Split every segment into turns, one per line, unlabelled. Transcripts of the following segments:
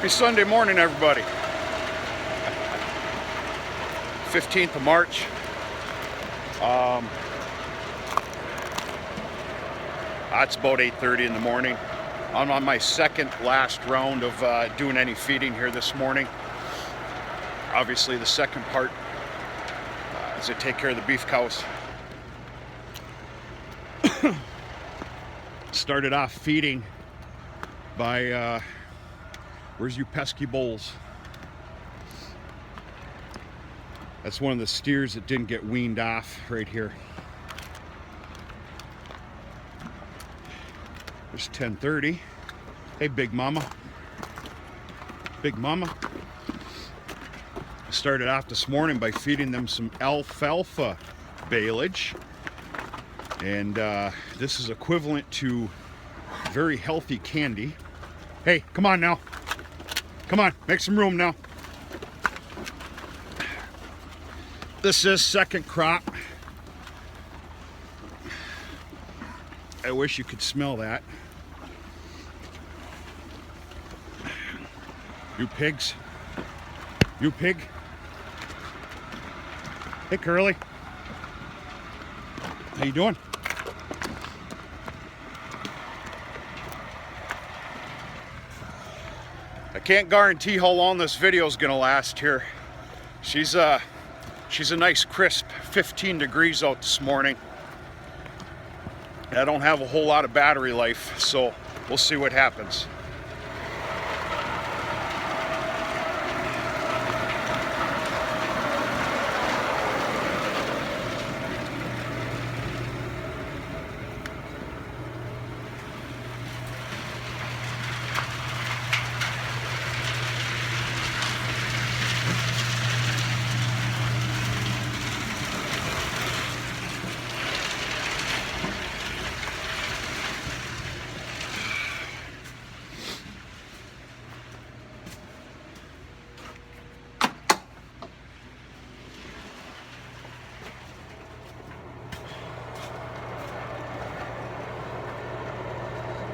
Happy Sunday morning, everybody. 15th of March. It's about 8:30 in the morning. I'm on my second last round of doing any feeding here this morning. Obviously, the second part is to take care of the beef cows. Started off feeding by where's you pesky bulls? That's one of the steers that didn't get weaned off right here. There's 10:30. Hey, Big Mama. Big Mama. Started off this morning by feeding them some alfalfa baleage. And this is equivalent to very healthy candy. Hey, come on now. Come on, make some room now. This is second crop. I wish you could smell that. You pigs. You pig. Hey, Curly. How you doing? I can't guarantee how long this video is gonna last here. She's a nice crisp 15 degrees out this morning. I don't have a whole lot of battery life, so we'll see what happens.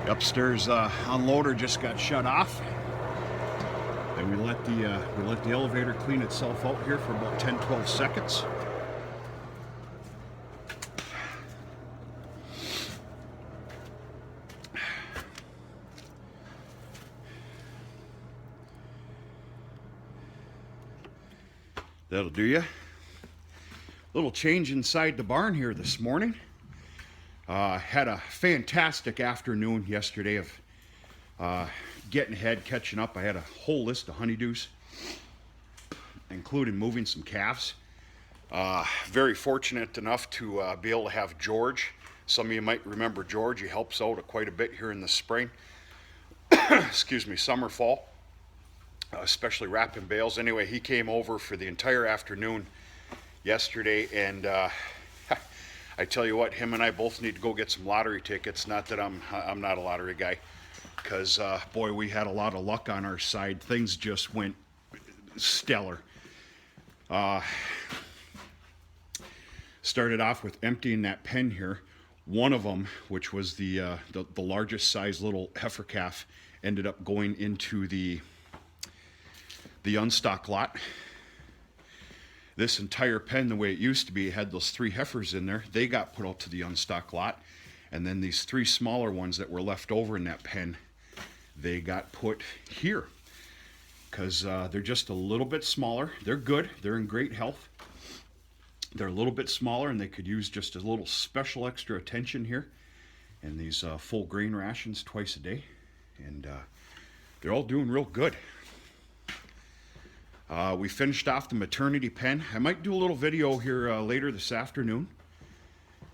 Upstairs unloader just got shut off, and we let the elevator clean itself out here for about 10-12 seconds. That'll do you. Little change inside the barn here this morning. Had a fantastic afternoon yesterday of getting ahead, catching up. I had a whole list of honeydews, including moving some calves. Very fortunate enough to be able to have George. Some of you might remember George. He helps out quite a bit here in the spring. Excuse me, summer, fall, especially wrapping bales. Anyway, he came over for the entire afternoon yesterday, and I tell you what, him and I both need to go get some lottery tickets. Not that I'm not a lottery guy, because boy, we had a lot of luck on our side. Things just went stellar. Started off with emptying that pen here. One of them, which was the largest size little heifer calf, ended up going into the unstuck lot. This entire pen, the way it used to be, had those 3 heifers in there. They got put out to the unstuck lot. And then these 3 smaller ones that were left over in that pen, they got put here. Because they're just a little bit smaller. They're good. They're in great health. They're a little bit smaller, and they could use just a little special extra attention here. And these full grain rations twice a day. And they're all doing real good. We finished off the maternity pen. I might do a little video here later this afternoon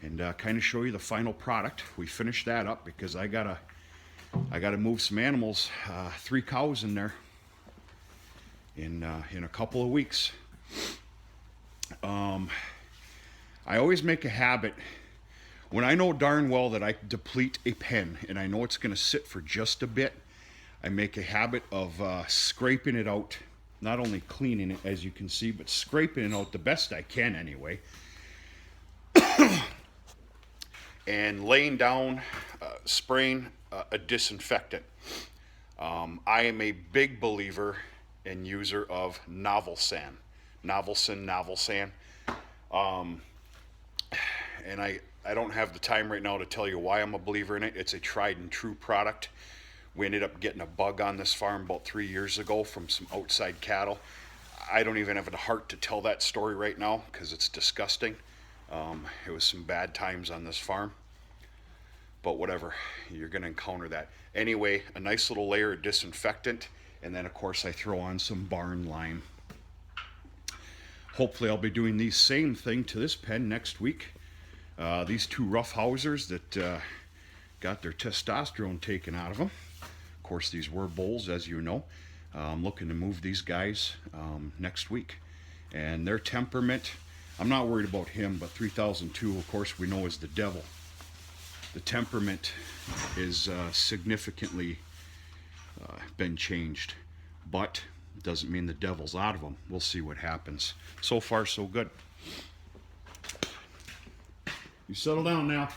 and kind of show you the final product. We finished that up because I gotta move some animals, 3 cows in there in a couple of weeks. I always make a habit when I know darn well that I deplete a pen and I know it's going to sit for just a bit. I make a habit of scraping it out. Not only cleaning it, as you can see, but scraping it out the best I can anyway. And laying down, spraying a disinfectant. I am a big believer and user of Novelsan. Novelsan. And I don't have the time right now to tell you why I'm a believer in it. It's a tried and true product. We ended up getting a bug on this farm about 3 years ago from some outside cattle. I don't even have the heart to tell that story right now because it's disgusting. It was some bad times on this farm. But whatever, you're going to encounter that. Anyway, a nice little layer of disinfectant, and then of course I throw on some barn lime. Hopefully I'll be doing the same thing to this pen next week. These two rough housers that got their testosterone taken out of them. Of course, these were bulls, as you know. I'm looking to move these guys next week. And their temperament, I'm not worried about him, but 3002, of course, we know is the devil. The temperament is significantly been changed, but doesn't mean the devil's out of them. We'll see what happens. So far, so good. You settle down now.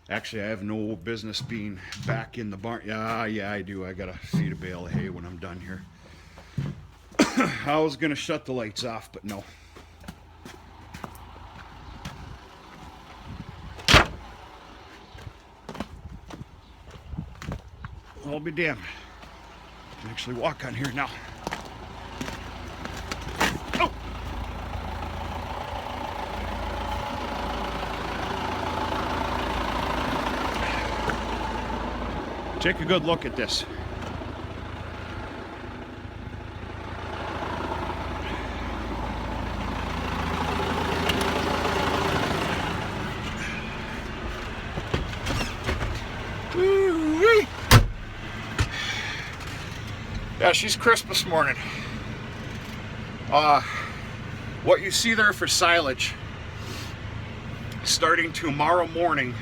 Actually, I have no business being back in the barn. Yeah, I do. I gotta feed a bale of hay when I'm done here. I was gonna shut the lights off, but no. I'll be damned. I can actually walk on here now. Oh! Take a good look at this. Woo-wee. Yeah, she's crisp this morning. What you see there for silage, starting tomorrow morning,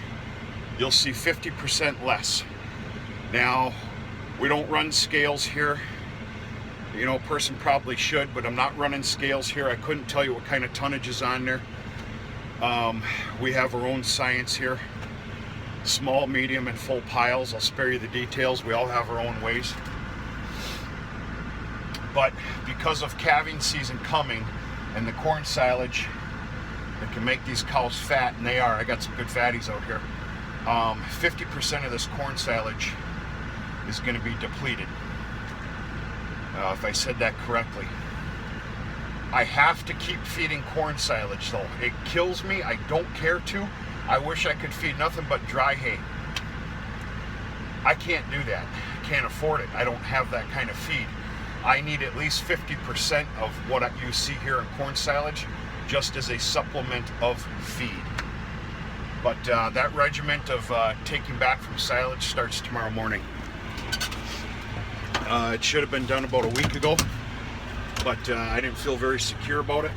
you'll see 50% less. Now, we don't run scales here. You know, a person probably should, but I'm not running scales here. I couldn't tell you what kind of tonnage is on there. We have our own science here. Small, medium, and full piles. I'll spare you the details. We all have our own ways. But because of calving season coming and the corn silage that can make these cows fat, and they are, I got some good fatties out here, 50% of this corn silage is going to be depleted. If I said that correctly. I have to keep feeding corn silage though. It kills me. I don't care to. I wish I could feed nothing but dry hay. I can't do that. I can't afford it. I don't have that kind of feed. I need at least 50% of what you see here in corn silage just as a supplement of feed. But that regiment of taking back from silage starts tomorrow morning. It should have been done about a week ago, but I didn't feel very secure about it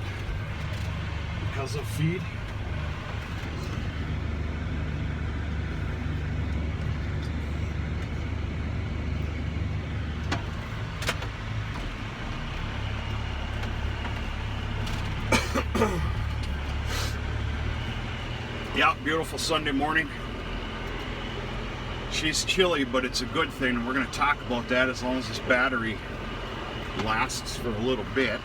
because of feed. Yeah, beautiful Sunday morning. She's chilly, but it's a good thing, and we're going to talk about that as long as this battery lasts for a little bit.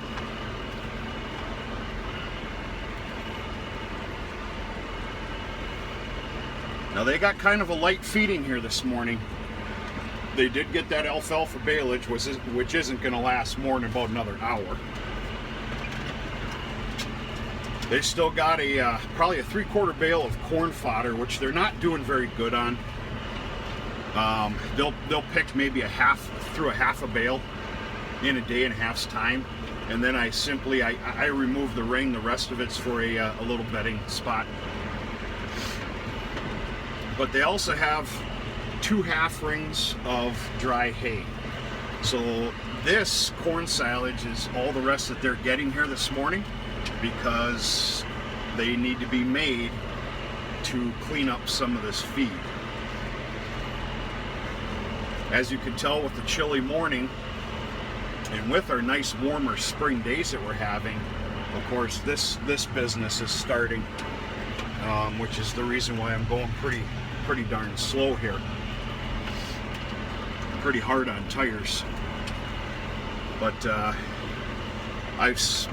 Now they got kind of a light feeding here this morning. They did get that alfalfa baleage, which isn't going to last more than about another hour. They still got probably a 3/4 bale of corn fodder, which they're not doing very good on. They'll pick maybe a half a bale in a day and a half's time, and then I simply I remove the ring. The rest of it's for a little bedding spot. But they also have 2 half rings of dry hay. So this corn silage is all the rest that they're getting here this morning, because they need to be made to clean up some of this feed. As you can tell with the chilly morning and with our nice warmer spring days that we're having, of course this business is starting, which is the reason why I'm going pretty darn slow here. pretty hard on tires. But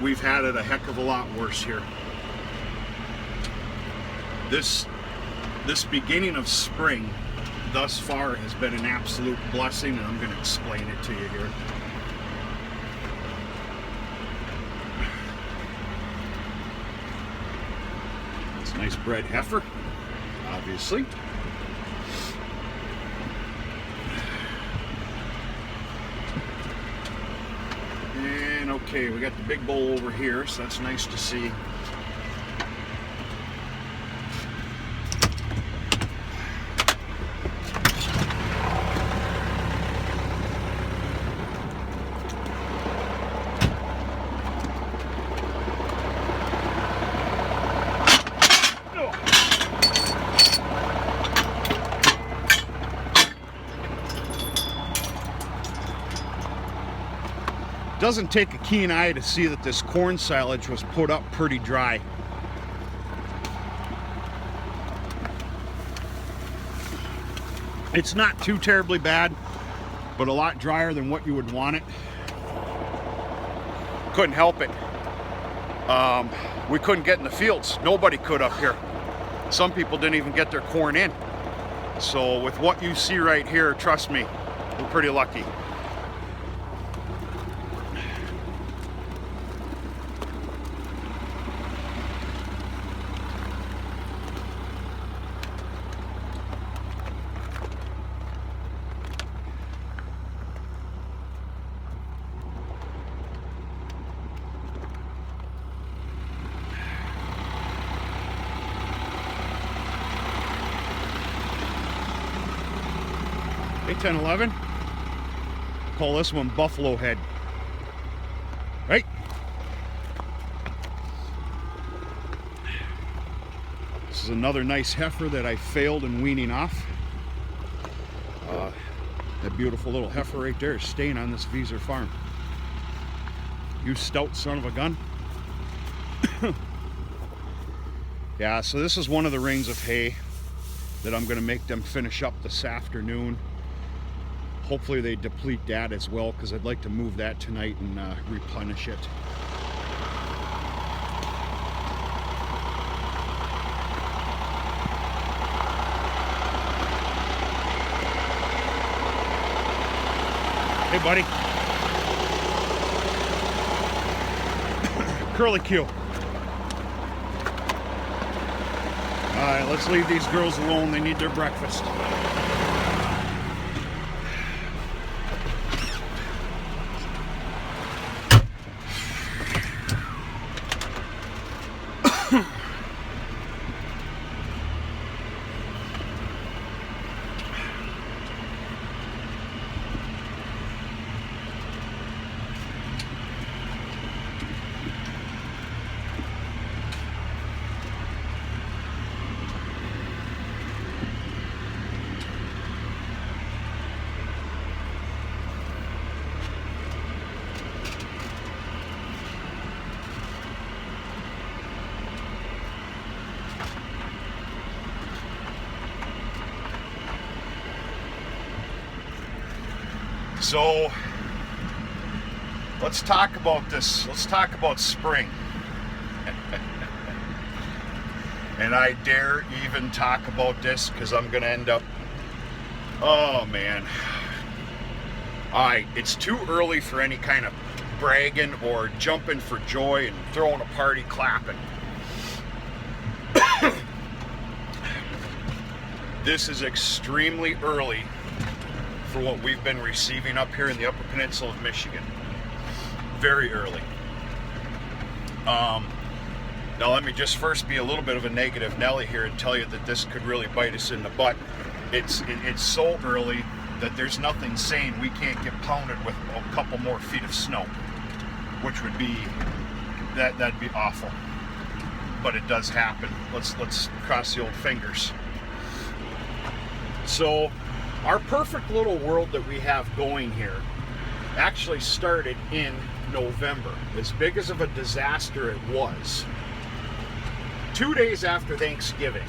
we've had it a heck of a lot worse here. This beginning of spring thus far has been an absolute blessing, and I'm going to explain it to you here. It's a nice bred heifer, obviously. And okay, we got the big bull over here, so that's nice to see. Doesn't take a keen eye to see that this corn silage was put up pretty dry. It's not too terribly bad, but a lot drier than what you would want it. Couldn't help it. We couldn't get in the fields. Nobody could up here. Some people didn't even get their corn in. So with what you see right here, trust me, we're pretty lucky. Hey, 10, 11. Call this one Buffalo Head. Right? This is another nice heifer that I failed in weaning off. That beautiful little heifer right there is staying on this Vieser farm. You stout son of a gun. Yeah, so this is one of the rings of hay that I'm going to make them finish up this afternoon. Hopefully they deplete that as well, because I'd like to move that tonight and replenish it. Hey, buddy. Curly Q. Alright, let's leave these girls alone. They need their breakfast. So let's talk about this. Let's talk about spring. And I dare even talk about this because I'm going to end up, oh man. Alright, it's too early for any kind of bragging or jumping for joy and throwing a party clapping. This is extremely early for what we've been receiving up here in the Upper Peninsula of Michigan. Very early. Now let me just first be a little bit of a negative Nelly here and tell you that this could really bite us in the butt. It's so early that there's nothing saying we can't get pounded with a couple more feet of snow, which would be, that'd be awful. But it does happen. Let's cross the old fingers. So our perfect little world that we have going here actually started in November. As big as of a disaster it was, 2 days after Thanksgiving,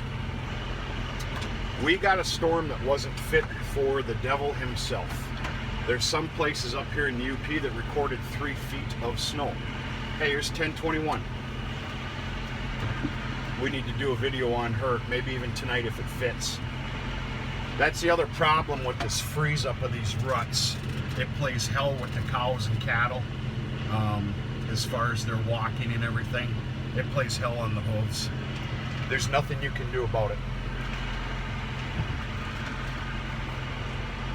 we got a storm that wasn't fit for the devil himself. There's some places up here in the UP that recorded 3 feet of snow. Hey, here's 1021. We need to do a video on her, maybe even tonight if it fits. That's the other problem with this freeze up of these ruts. It plays hell with the cows and cattle. As far as their walking and everything, it plays hell on the hooves. There's nothing you can do about it.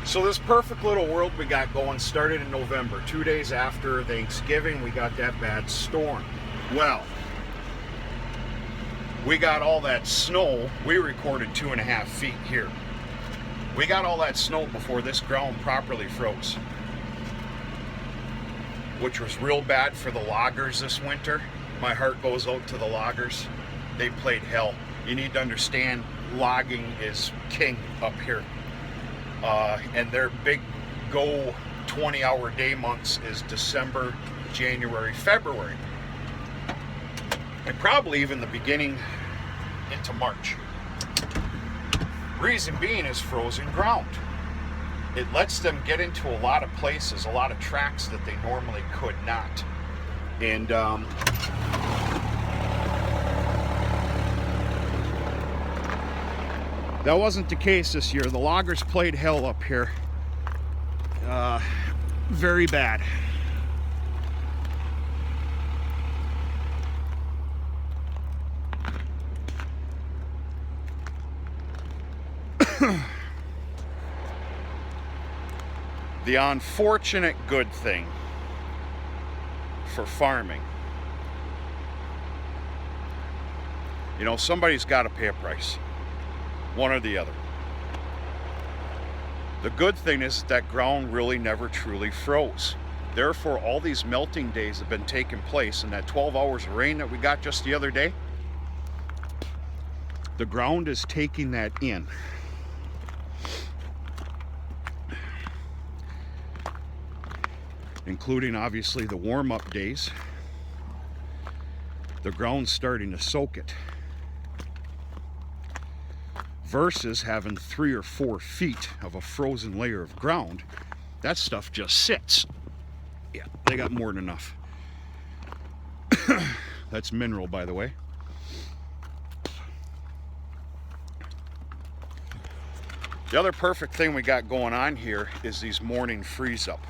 So this perfect little world we got going started in November. 2 days after Thanksgiving, we got that bad storm. Well, we got all that snow. We recorded 2.5 feet here. We got all that snow before this ground properly froze, which was real bad for the loggers this winter. My heart goes out to the loggers. They played hell. You need to understand, logging is king up here. And their big go 20-hour day months is December, January, February. And probably even the beginning into March. Reason being is frozen ground. It lets them get into a lot of places, a lot of tracks that they normally could not. And that wasn't the case this year. The loggers played hell up here. Very bad. The unfortunate good thing for farming, you know, somebody's got to pay a price, one or the other. The good thing is that ground really never truly froze. Therefore, all these melting days have been taking place, and that 12 hours of rain that we got just the other day, the ground is taking that in. Including obviously the warm-up days. The ground's starting to soak it. Versus having 3 or 4 feet of a frozen layer of ground, that stuff just sits. Yeah, they got more than enough. That's mineral, by the way. The other perfect thing we got going on here is these morning freeze up.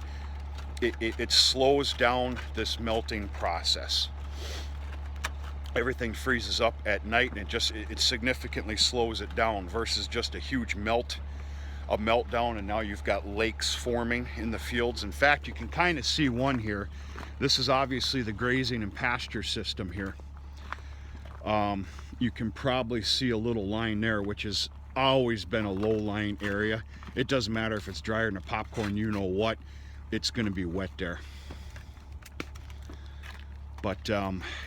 It slows down this melting process. Everything freezes up at night, and it significantly slows it down versus just a huge meltdown, and now you've got lakes forming in the fields. In fact, you can kind of see one here. This is obviously the grazing and pasture system here. You can probably see a little line there, which has always been a low-lying area. It doesn't matter if it's drier than a popcorn, you know what, it's going to be wet there. But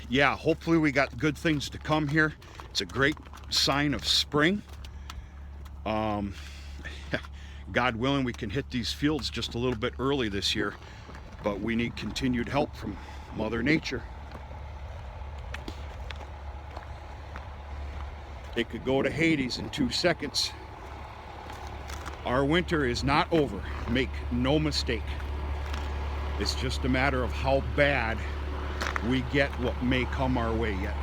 yeah, hopefully we got good things to come here. It's a great sign of spring. God willing, we can hit these fields just a little bit early this year, but we need continued help from Mother Nature. It could go to Hades in 2 seconds. Our winter is not over, make no mistake. It's just a matter of how bad we get what may come our way yet.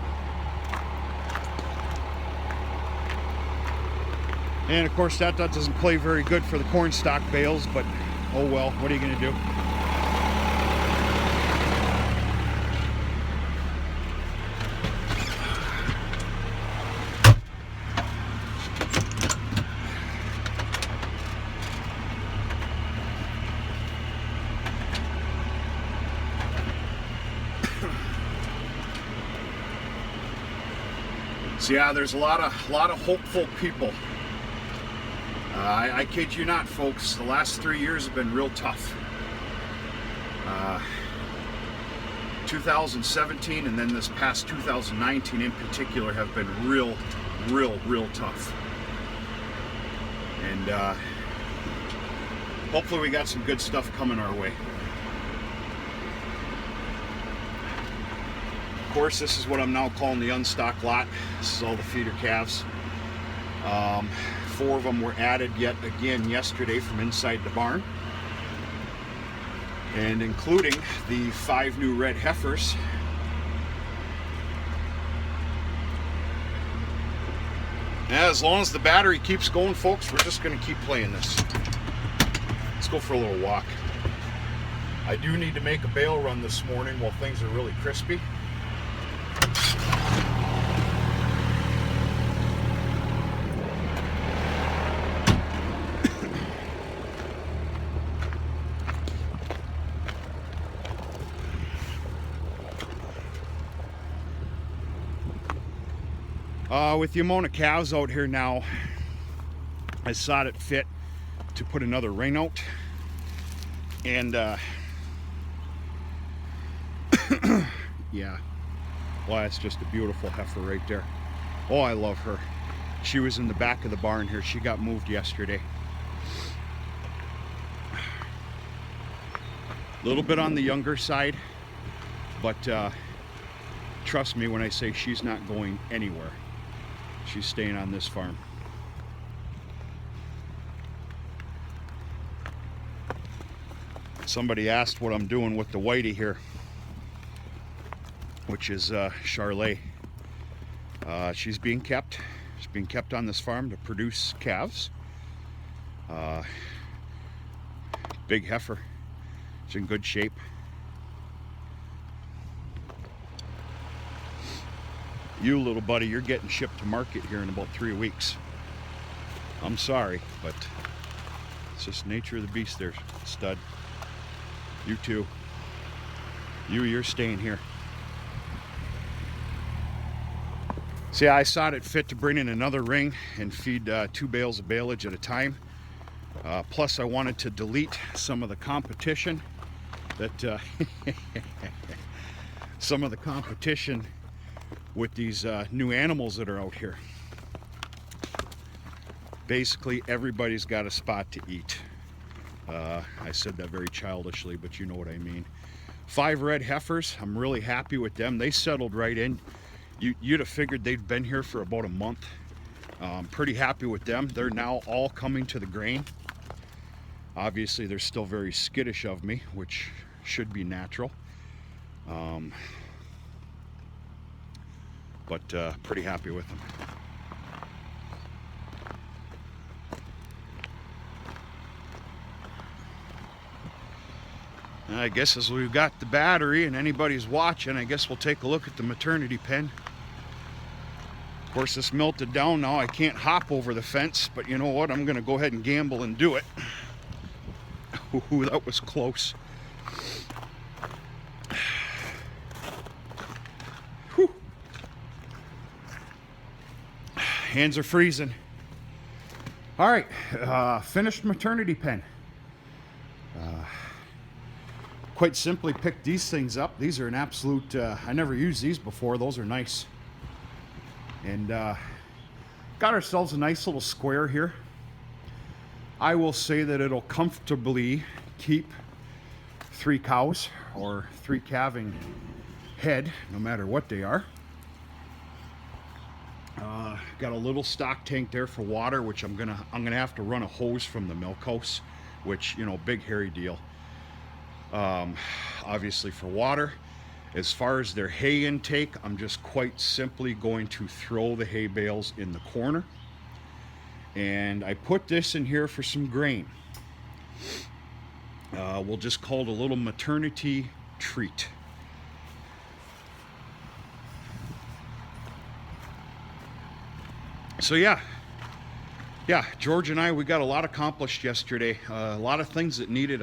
And of course that doesn't play very good for the corn stalk bales, but oh well, what are you gonna do? So yeah, there's a lot of hopeful people. I kid you not, folks. The last 3 years have been real tough. 2017 and then this past 2019 in particular have been real tough. And hopefully we got some good stuff coming our way. Of course, this is what I'm now calling the unstuck lot. This is all the feeder calves. 4 of them were added yet again yesterday from inside the barn. and including the 5 new red heifers. Now, as long as the battery keeps going, folks, we're just going to keep playing this. Let's go for a little walk. I do need to make a bale run this morning while things are really crispy. With the amount of calves out here now, I thought it fit to put another ring out. And yeah, well, that's just a beautiful heifer right there. Oh, I love her. She was in the back of the barn here. She got moved yesterday. A little bit on the younger side, but trust me when I say she's not going anywhere. She's staying on this farm. Somebody asked what I'm doing with the whitey here, which is Charlet. She's being kept. She's being kept on this farm to produce calves. Big heifer. She's in good shape. You, little buddy, you're getting shipped to market here in about 3 weeks. I'm sorry, but it's just nature of the beast there, stud. You too. You're staying here. See, I thought it fit to bring in another ring and feed 2 bales of baleage at a time. Plus, I wanted to delete some of the competition that some of the competition with these new animals that are out here. Basically, everybody's got a spot to eat. I said that very childishly, but you know what I mean. 5 red heifers. I'm really happy with them. They settled right in. You'd have figured they'd been here for about a month. Pretty happy with them. They're now all coming to the grain. Obviously, they're still very skittish of me, which should be natural. But pretty happy with them. I guess as we've got the battery and anybody's watching, I guess we'll take a look at the maternity pen. Of course, this melted down now. I can't hop over the fence, but you know what? I'm going to go ahead and gamble and do it. Ooh, that was close. Whew. Hands are freezing. All right, finished maternity pen. Quite simply picked these things up. These are an absolute, I never used these before. Those are nice. And got ourselves a nice little square here. I will say that it'll comfortably keep 3 cows or 3 calving head, no matter what they are. Got a little stock tank there for water, which I'm gonna have to run a hose from the milk house, which, you know, big hairy deal. Obviously for water. As far as their hay intake, I'm just quite simply going to throw the hay bales in the corner. And I put this in here for some grain. We'll just call it a little maternity treat. So yeah, George and I, we got a lot accomplished yesterday. A lot of things that needed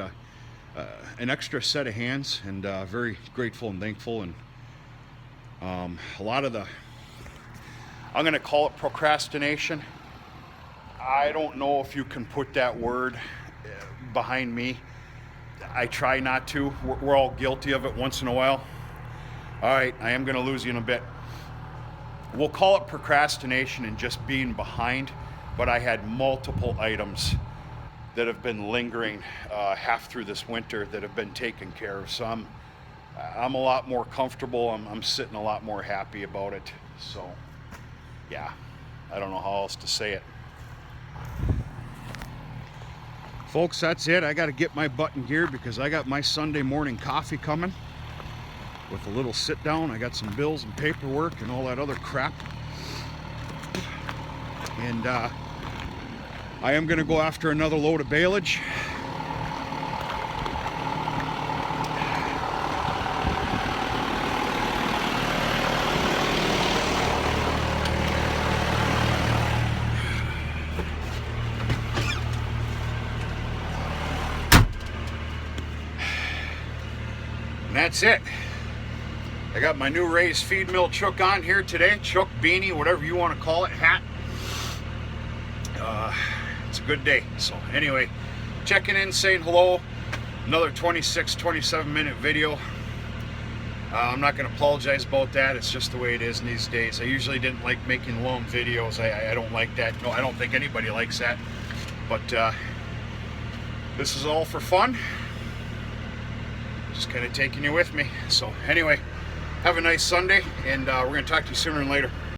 an extra set of hands, and very grateful and thankful. And a lot of the, I'm going to call it procrastination. I don't know if you can put that word behind me. I try not to. We're all guilty of it once in a while. All right, I am going to lose you in a bit. We'll call it procrastination and just being behind, but I had multiple items that have been lingering half through this winter that have been taken care of. So I'm a lot more comfortable. I'm sitting a lot more happy about it. So yeah, I don't know how else to say it. Folks, that's it. I got to get my butt in gear because I got my Sunday morning coffee coming with a little sit down. I got some bills and paperwork and all that other crap. And I am going to go after another load of baleage. And that's it. I got my new raised feed mill chook on here today. Chook, beanie, whatever you want to call it, hat. It's a good day. So anyway, checking in, saying hello. Another 27 minute video. I'm not going to apologize about that. It's just the way it is in these days. I usually didn't like making long videos. I don't like that. No, I don't think anybody likes that. But this is all for fun. Just kind of taking you with me. So anyway, have a nice Sunday, and we're going to talk to you sooner and later.